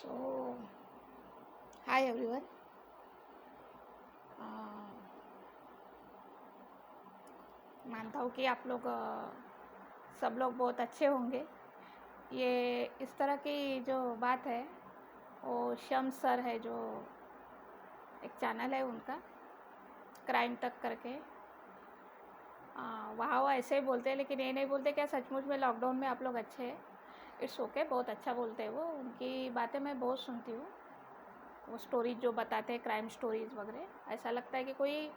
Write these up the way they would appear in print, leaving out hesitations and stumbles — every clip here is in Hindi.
So, hi everyone. मानता हूँ कि आप लोग सब लोग बहुत अच्छे होंगे। ये इस तरह की जो बात है वो शम्स सर है, जो एक चैनल है उनका, क्राइम तक करके। वहाँ वो ऐसे ही बोलते हैं, लेकिन ये नहीं बोलते क्या सचमुच में लॉकडाउन में आप लोग अच्छे हैं। इट्स ओके, बहुत अच्छा बोलते हैं वो। उनकी बातें मैं बहुत सुनती हूँ। वो स्टोरीज जो बताते हैं, क्राइम स्टोरीज वगैरह, ऐसा लगता है कि कोई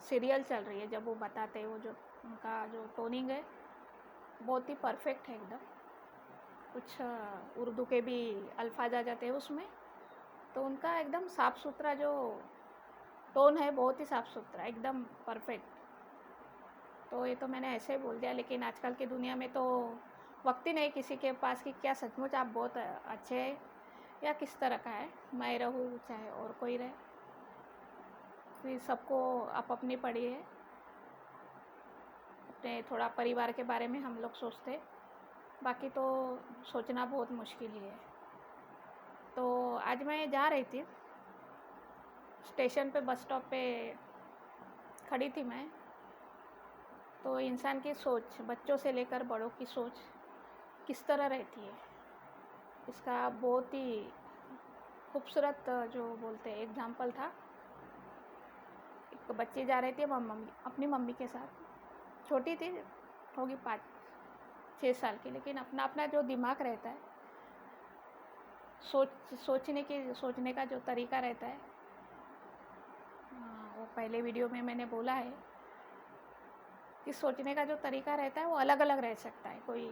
सीरियल चल रही है जब वो बताते हैं। वो जो उनका जो टोनिंग है बहुत ही परफेक्ट है एकदम। कुछ उर्दू के भी अल्फाज आ जाते हैं उसमें, तो उनका एकदम साफ़ सुथरा जो टोन है, बहुत ही साफ़ सुथरा, एकदम परफेक्ट। तो ये तो मैंने ऐसे ही बोल दिया, लेकिन आजकल की दुनिया में तो वक्त ही नहीं किसी के पास कि क्या सचमुच आप बहुत अच्छे हैं या किस तरह का है। मैं रहूँ चाहे और कोई रहे, फिर सबको आप अपनी पड़ी है। अपने थोड़ा परिवार के बारे में हम लोग सोचते, बाकी तो सोचना बहुत मुश्किल ही है। तो आज मैं जा रही थी स्टेशन पे, बस स्टॉप पे खड़ी थी मैं। तो इंसान की सोच, बच्चों से लेकर बड़ों की सोच किस तरह रहती है, इसका बहुत ही खूबसूरत जो बोलते हैं एग्जाम्पल था। एक बच्ची जा रही थी अपनी मम्मी के साथ, छोटी थी, होगी 5-6 साल की, लेकिन अपना अपना जो दिमाग रहता है, सोचने का जो तरीका रहता है, वो पहले वीडियो में मैंने बोला है कि सोचने का जो तरीका रहता है वो अलग अलग रह सकता है। कोई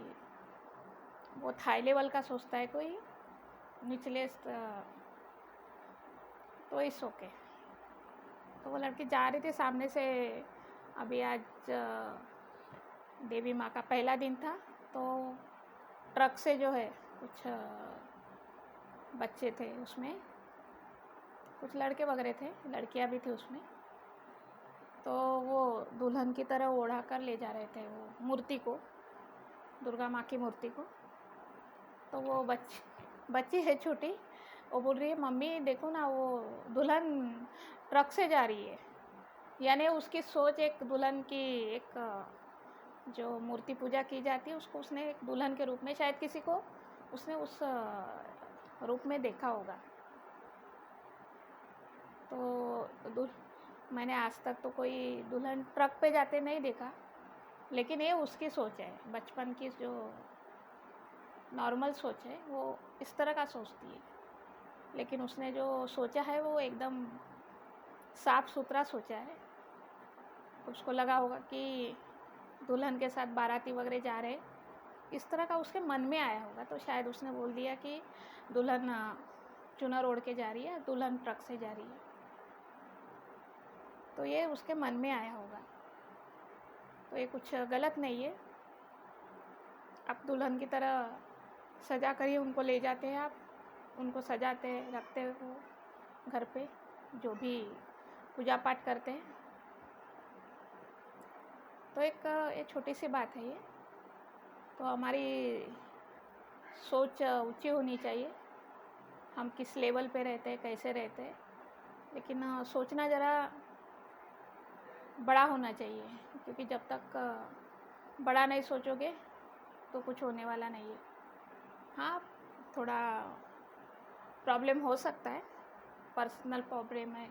बहुत हाई लेवल का सोचता है, कोई निचले तो इस ओके। तो वो लड़की जा रही थी सामने से। अभी आज देवी माँ का पहला दिन था, तो ट्रक से जो है कुछ बच्चे थे उसमें, कुछ लड़के वगैरह थे, लड़कियाँ भी थी उसमें। तो वो दुल्हन की तरह ओढ़ा कर ले जा रहे थे वो मूर्ति को, दुर्गा माँ की मूर्ति को। तो वो बच्ची है छोटी, वो बोल रही है मम्मी देखो ना, वो दुल्हन ट्रक से जा रही है। यानी उसकी सोच एक दुल्हन की, एक जो मूर्ति पूजा की जाती है उसको उसने एक दुल्हन के रूप में, शायद किसी को उसने उस रूप में देखा होगा। तो मैंने आज तक तो कोई दुल्हन ट्रक पे जाते नहीं देखा, लेकिन ये उसकी सोच है, बचपन की जो नॉर्मल सोच है वो इस तरह का सोचती है। लेकिन उसने जो सोचा है वो एकदम साफ सुथरा सोचा है। उसको लगा होगा कि दुल्हन के साथ बाराती वगैरह जा रहे, इस तरह का उसके मन में आया होगा। तो शायद उसने बोल दिया कि दुल्हन चुनर ओढ़ के जा रही है, दुल्हन ट्रक से जा रही है। तो ये उसके मन में आया होगा। तो ये कुछ गलत नहीं है। आप दुल्हन की तरह सजा करिए, उनको ले जाते हैं, आप उनको सजाते रखते हो घर पे, जो भी पूजा पाठ करते हैं। तो ये छोटी सी बात है ये। तो हमारी सोच ऊंची होनी चाहिए, हम किस लेवल पे रहते हैं, कैसे रहते हैं, लेकिन सोचना ज़रा बड़ा होना चाहिए। क्योंकि जब तक बड़ा नहीं सोचोगे तो कुछ होने वाला नहीं है। हाँ, थोड़ा प्रॉब्लम हो सकता है, पर्सनल प्रॉब्लम है,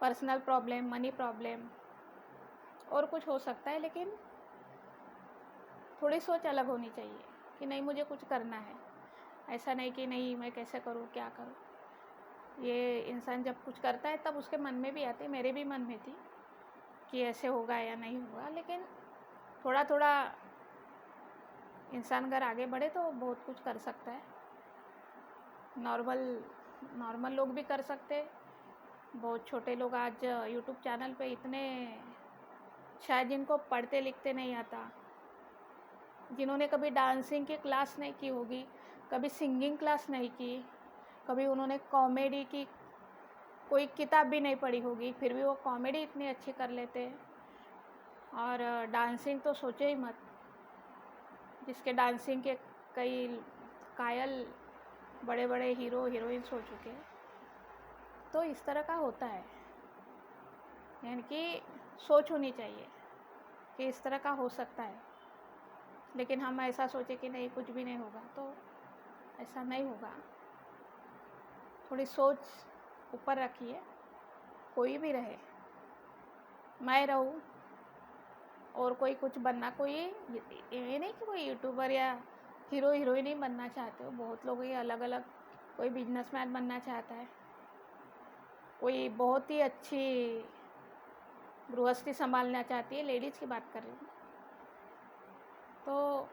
पर्सनल प्रॉब्लम, मनी प्रॉब्लम और कुछ हो सकता है, लेकिन थोड़ी सोच अलग होनी चाहिए कि नहीं मुझे कुछ करना है। ऐसा नहीं कि नहीं मैं कैसे करूँ, क्या करूँ। ये इंसान जब कुछ करता है तब उसके मन में भी आती, मेरे भी मन में थी कि ऐसे होगा या नहीं होगा, लेकिन थोड़ा थोड़ा इंसान अगर आगे बढ़े तो बहुत कुछ कर सकता है। नॉर्मल लोग भी कर सकते, बहुत छोटे लोग आज यूट्यूब चैनल पे इतने, शायद जिनको पढ़ते लिखते नहीं आता, जिन्होंने कभी डांसिंग की क्लास नहीं की होगी, कभी सिंगिंग क्लास नहीं की, कभी उन्होंने कॉमेडी की कोई किताब भी नहीं पढ़ी होगी, फिर भी वो कॉमेडी इतनी अच्छी कर लेते हैं। और डांसिंग तो सोचे ही मत, जिसके डांसिंग के कई कायल बड़े बड़े हीरो हीरोइंस हो चुके हैं। तो इस तरह का होता है, यानी कि सोच होनी चाहिए कि इस तरह का हो सकता है। लेकिन हम ऐसा सोचे कि नहीं कुछ भी नहीं होगा, तो ऐसा नहीं होगा। थोड़ी सोच ऊपर रखिए, कोई भी रहे, मैं रहूँ और कोई कुछ बनना, कोई ये नहीं कि कोई यूट्यूबर या हीरो हीरोइन ही बनना चाहते हो। बहुत लोग ये अलग अलग, कोई बिजनेसमैन बनना चाहता है, कोई बहुत ही अच्छी गृहस्थी संभालना चाहती है, लेडीज़ की बात कर रही हूँ। तो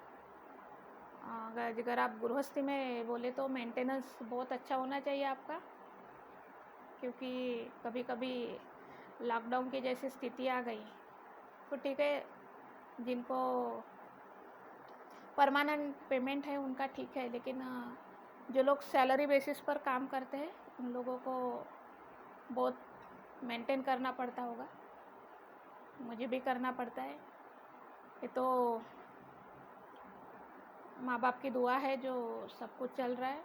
अगर आप गृहस्थी में बोले तो मेंटेनेंस बहुत अच्छा होना चाहिए आपका, क्योंकि कभी कभी लॉकडाउन की जैसी स्थिति आ गई तो ठीक है, जिनको परमानेंट पेमेंट है उनका ठीक है, लेकिन जो लोग सैलरी बेसिस पर काम करते हैं उन लोगों को बहुत मेंटेन करना पड़ता होगा। मुझे भी करना पड़ता है। ये तो माँ बाप की दुआ है जो सब कुछ चल रहा है,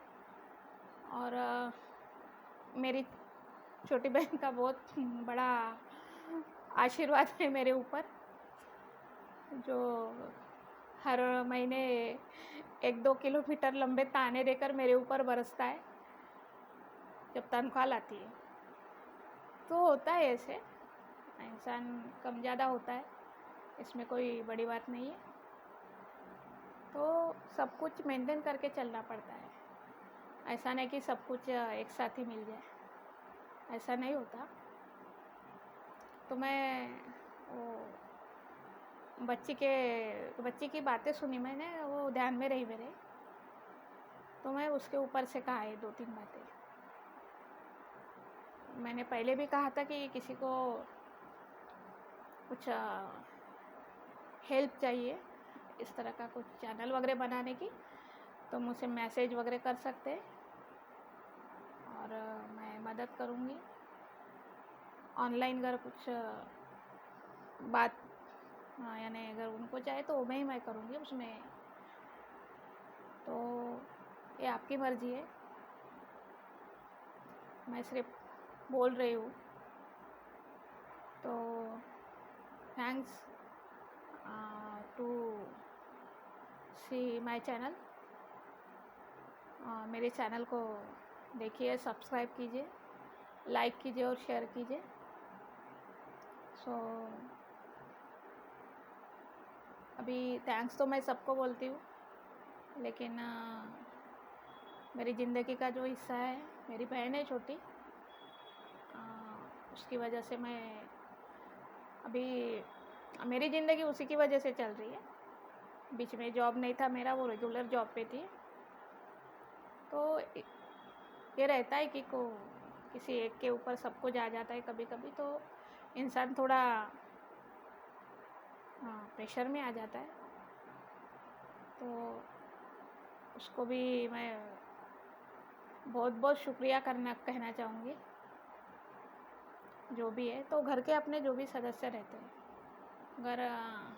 और मेरी छोटी बहन का बहुत बड़ा आशीर्वाद है मेरे ऊपर, जो हर महीने 1-2 किलोमीटर लंबे ताने देकर मेरे ऊपर बरसता है जब तनख्वाह लाती है। तो होता है ऐसे, इंसान कम ज़्यादा होता है, इसमें कोई बड़ी बात नहीं है। तो सब कुछ मेंटेन करके चलना पड़ता है। ऐसा नहीं कि सब कुछ एक साथ ही मिल जाए, ऐसा नहीं होता। तो मैं वो बच्ची की बातें सुनी मैंने, वो ध्यान में रही मेरे, तो मैं उसके ऊपर से कहा है 2-3 बातें। मैंने पहले भी कहा था कि किसी को कुछ हेल्प चाहिए, इस तरह का कुछ चैनल वगैरह बनाने की, तो मुझसे मैसेज वगैरह कर सकते हैं और मैं मदद करूँगी। ऑनलाइन अगर कुछ बात, यानी अगर उनको चाहे तो मैं करूँगी उसमें, तो ये आपकी मर्ज़ी है। मैं सिर्फ बोल रही हूँ। तो thanks to see my channel. मेरे चैनल को देखिए, सब्सक्राइब कीजिए, लाइक कीजिए और शेयर कीजिए। सो अभी थैंक्स तो मैं सबको बोलती हूँ, लेकिन मेरी ज़िंदगी का जो हिस्सा है, मेरी बहन है छोटी, उसकी वजह से मैं अभी, मेरी ज़िंदगी उसी की वजह से चल रही है। बीच में जॉब नहीं था मेरा, वो रेगुलर जॉब पे थी। तो ये रहता है कि किसी एक के ऊपर सब कुछ आ जाता है कभी कभी, तो इंसान थोड़ा प्रेशर में आ जाता है। तो उसको भी मैं बहुत बहुत शुक्रिया कहना चाहूँगी, जो भी है। तो घर के अपने जो भी सदस्य रहते हैं, अगर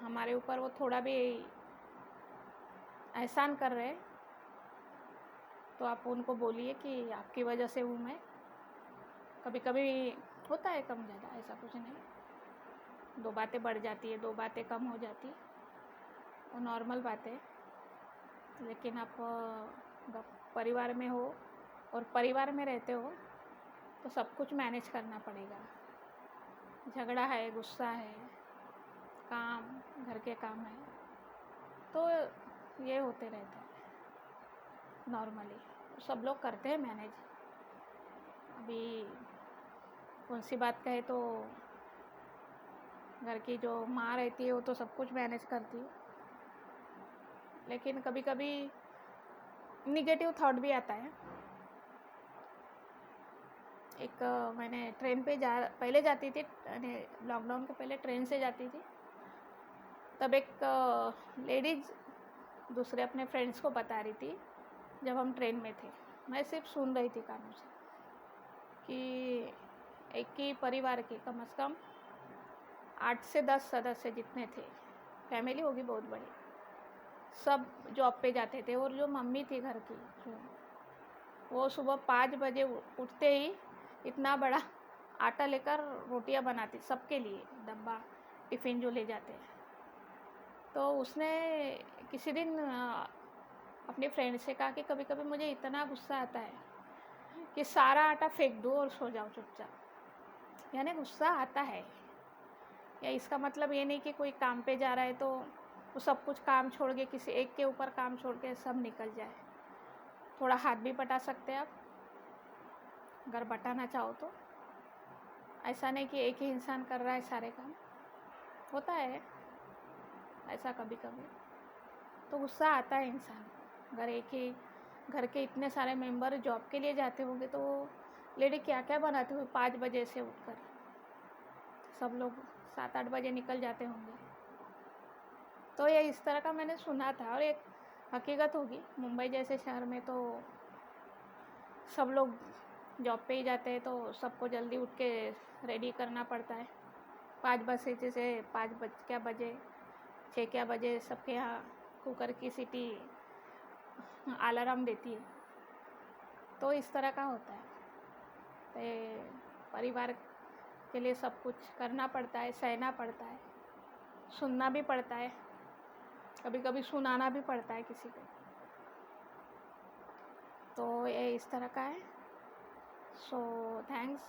हमारे ऊपर वो थोड़ा भी एहसान कर रहे हैं, तो आप उनको बोलिए कि आपकी वजह से हूँ मैं। कभी कभी होता है कम ज़्यादा, ऐसा कुछ नहीं। 2 बातें बढ़ जाती है, 2 बातें कम हो जाती है, वो नॉर्मल बात है। लेकिन आप परिवार में हो और परिवार में रहते हो तो सब कुछ मैनेज करना पड़ेगा। झगड़ा है, गुस्सा है, काम, घर के काम है, तो ये होते रहता है नॉर्मली, सब लोग करते हैं मैनेज। अभी कौन सी बात कहे तो घर की जो माँ रहती है वो तो सब कुछ मैनेज करती है, लेकिन कभी कभी निगेटिव थॉट भी आता है। एक मैंने ट्रेन पे पहले जाती थी, लॉकडाउन के पहले ट्रेन से जाती थी, तब एक लेडीज़ दूसरे अपने फ्रेंड्स को बता रही थी, जब हम ट्रेन में थे, मैं सिर्फ सुन रही थी कानों से, कि एक ही परिवार के कम से कम 8 से 10 सदस्य जितने थे, फैमिली होगी बहुत बड़ी, सब जॉब पे जाते थे, और जो मम्मी थी घर की, वो सुबह 5 बजे उठते ही इतना बड़ा आटा लेकर रोटियां बनाती सबके लिए, डब्बा टिफ़िन जो ले जाते हैं। तो उसने किसी दिन अपनी फ्रेंड से कहा कि कभी-कभी मुझे इतना गुस्सा आता है कि सारा आटा फेंक दो और सो जाओ चुपचाप। यानी गुस्सा आता है, या इसका मतलब ये नहीं कि कोई काम पे जा रहा है तो वो सब कुछ काम छोड़ के किसी एक के ऊपर काम छोड़ के सब निकल जाए। थोड़ा हाथ भी बटा सकते हैं आप, अगर बटाना चाहो तो। ऐसा नहीं कि एक ही इंसान कर रहा है सारे काम, होता है ऐसा कभी कभी। तो गुस्सा आता है इंसान, अगर एक ही घर के इतने सारे मेंबर जॉब के लिए जाते होंगे तो लेडी क्या क्या बनाते हुए 5 बजे से उठकर, सब लोग 7-8 बजे निकल जाते होंगे। तो ये इस तरह का मैंने सुना था, और एक हकीकत होगी। मुंबई जैसे शहर में तो सब लोग जॉब पे ही जाते हैं, तो सबको जल्दी उठ के रेडी करना पड़ता है। 5 बजे से 5 क्या बजे 6 क्या बजे सबके यहाँ कुकर की सीटी अलार्म देती है। तो इस तरह का होता है। तो परिवार के लिए सब कुछ करना पड़ता है, सहना पड़ता है, सुनना भी पड़ता है, कभी कभी सुनाना भी पड़ता है किसी को। तो ये इस तरह का है। So thanks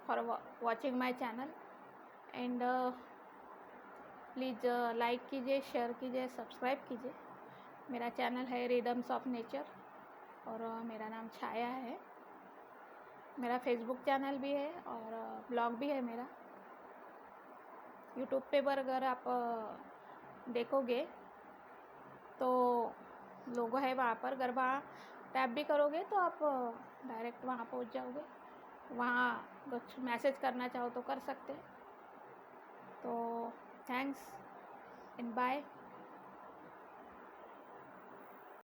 for watching my channel, and please like कीजिए, शेयर कीजिए, सब्सक्राइब कीजिए। मेरा चैनल है रिदम्स ऑफ नेचर, और मेरा नाम छाया है। मेरा फेसबुक चैनल भी है और ब्लॉग भी है मेरा। यूट्यूब पे पर अगर आप देखोगे तो लोगो है वहाँ पर, अगर वहाँ टैप भी करोगे तो आप डायरेक्ट वहाँ पहुँच जाओगे। वहाँ कुछ मैसेज करना चाहो तो कर सकते हैं। तो थैंक्स एंड बाय।